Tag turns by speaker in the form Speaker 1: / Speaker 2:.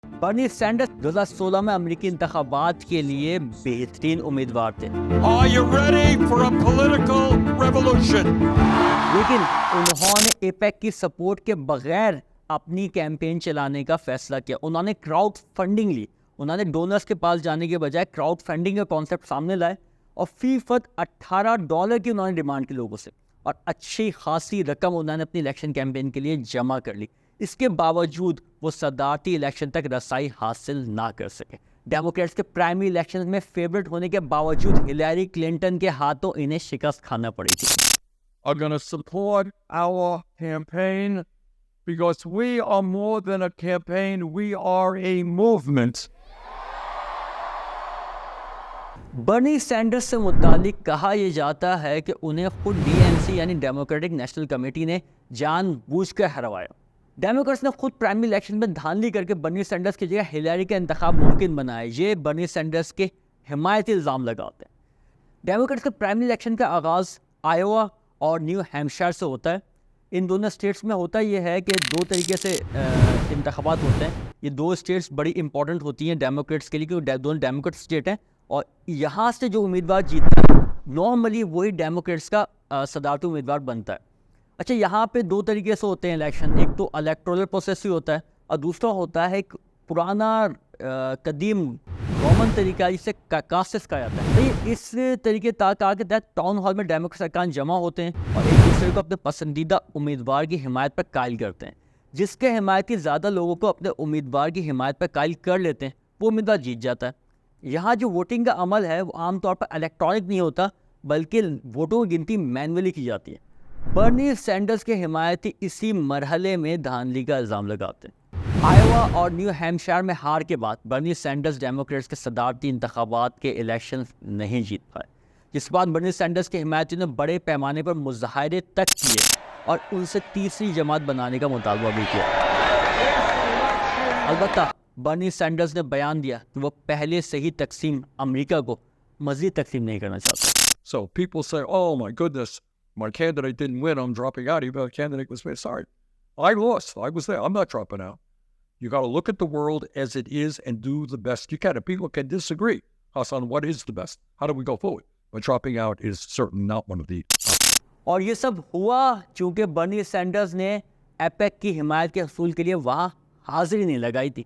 Speaker 1: Bernie Sanders 2016 में अमेरिकी इंतखाबात के लिए बेहतरीन उम्मीदवार थे,
Speaker 2: Are you ready for a political revolution?
Speaker 1: लेकिन उन्होंने एपेक की सपोर्ट के बगैर अपनी कैंपेन चलाने का फैसला किया। उन्होंने क्राउड फंडिंग ली, उन्होंने डोनर्स के पास जाने के बजाय क्राउड फंडिंग का कॉन्सेप्ट सामने लाए और फीसद $18 की उन्होंने डिमांड की लोगों से, और अच्छी खासी रकम उन्होंने अपनी इलेक्शन कैंपेन के लिए जमा कर ली। इसके बावजूद वो सदारती इलेक्शन तक रसाई हासिल ना कर सके। डेमोक्रेट्स के प्राइमरी इलेक्शन में फेवरेट होने के बावजूद हिलैरी क्लिंटन के हाथों इन्हें शिकस्त खाना पड़ी थी।
Speaker 2: Are going to support our campaign because we are more than a campaign, we are a movement.
Speaker 1: Bernie Sanders से मुतालिक कहा यह जाता है कि उन्हें खुद डीएनसी यानी डेमोक्रेटिक नेशनल कमेटी ने जानबूझकर हरवाया। डेमोक्रेट्स ने खुद प्राइमरी इलेक्शन में धांधली करके बर्नी सैंडर्स की जगह हिलैरी का इंतखाब मुमकिन बनाया। ये बर्नी सैंडर्स के हिमायती इल्ज़ाम लगाते हैं। डेमोक्रेट्स के प्राइमरी इलेक्शन का आगाज़ आयोवा और न्यू हैम्पशायर से होता है। इन दोनों स्टेट्स में होता यह है कि दो तरीके से इंतखाबात होते हैं। ये दो स्टेट्स बड़ी इंपॉर्टेंट होती हैं डेमोक्रेट्स के लिए, क्योंकि दोनों डेमोक्रेट स्टेट हैं, और यहाँ से जो उम्मीदवार जीतता है नॉर्मली वही डेमोक्रेट्स का सदारती उम्मीदवार बनता है। अच्छा, यहाँ पे दो तरीके से होते हैं इलेक्शन। एक तो इलेक्टोरल प्रोसेस ही होता है, और दूसरा होता है एक पुराना कदीम रोमन तरीका जिसे कास्टिस कहा जाता है। तो इस तरीके के तहत टाउन हॉल में डेमोक्रेट अरकान जमा होते हैं और एक दूसरे को अपने पसंदीदा उम्मीदवार की हिमायत पर कायल करते हैं। जिसके हिमायती ज़्यादा लोगों को अपने उम्मीदवार की हिमायत पर कायल कर लेते हैं, वो उम्मीदवार जीत जाता है। यहाँ जो वोटिंग का अमल है वो आमतौर पर इलेक्ट्रॉनिक नहीं होता, बल्कि वोटों की गिनती मैनुअली की जाती है। बर्नी सैंडर्स के हिमायती इसी मरहले में धांधली का इल्ज़ाम लगाते हैं। आयोवा और न्यू हैम्पशायर में हार के बाद बर्नी सैंडर्स डेमोक्रेट्स के सदारती इंतखाबात के इलेक्शन नहीं जीत पाए, जिसके बाद बर्नी सैंडर्स के हिमायतियों ने बड़े पैमाने पर मुजाहरे तक किए और उनसे तीसरी जमात बनाने का मुतालबा भी किया। अलबत्ता बर्नी सैंडर्स ने बयान दिया कि वो पहले से ही तकसीम अमेरिका को मज़ीद तकसीम नहीं करना चाहते।
Speaker 2: So people say, oh my goodness, my candidate didn't win, I'm dropping out. Even though the candidate was very sorry. I lost. I was there. I'm not dropping out. You got to look at the world as it is and do the best you can. And people can disagree, Hassan, what is the best? How do we go forward? But dropping out is certainly not one of these.
Speaker 1: और ये सब हुआ चूँकि Bernie Sanders ने APEC की हिमायत के हसूल के लिए वहाँ हाजिरी नहीं लगाई थी।